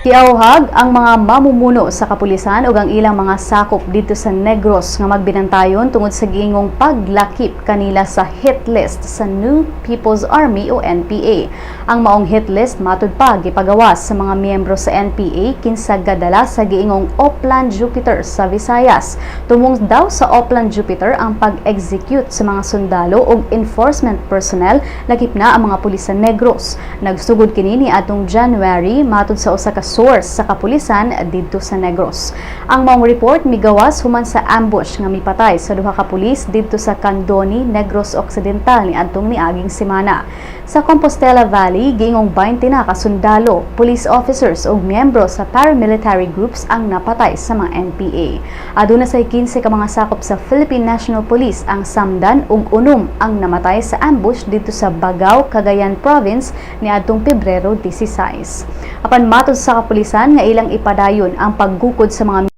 Giawhag ang mga mamumuno sa kapulisan ug ang ilang mga sakop dito sa Negros nga magbinantayon tungod sa giingong paglakip kanila sa hit list sa New People's Army o NPA. Ang maong hit list matud pa gipagawas sa mga miyembro sa NPA kinsa gadala sa giingong Oplan Jupiter sa Visayas. Tumong daw sa Oplan Jupiter ang pag-execute sa mga sundalo ug enforcement personnel lakip na ang mga pulis sa Negros. Nagsugod kini niadtong January matud sa usa ka source sa kapulisan didto sa Negros. Ang maong report migawas human sa ambush nga mipatay sa duha ka pulis didto sa Candoni, Negros Occidental niadtong niaging semana. Sa Compostela Valley, giingong 20 na ka sundalo, police officers ug miyembro sa paramilitary groups ang napatay sa mga NPA. Aduna say 15 ka mga sakop sa Philippine National Police ang samdan ug unom ang namatay sa ambush didto sa Bagao, Cagayan Province niadtong Pebrero 16. Apan matud sa kapulisan nga ilang ipadayon ang paggukod sa mga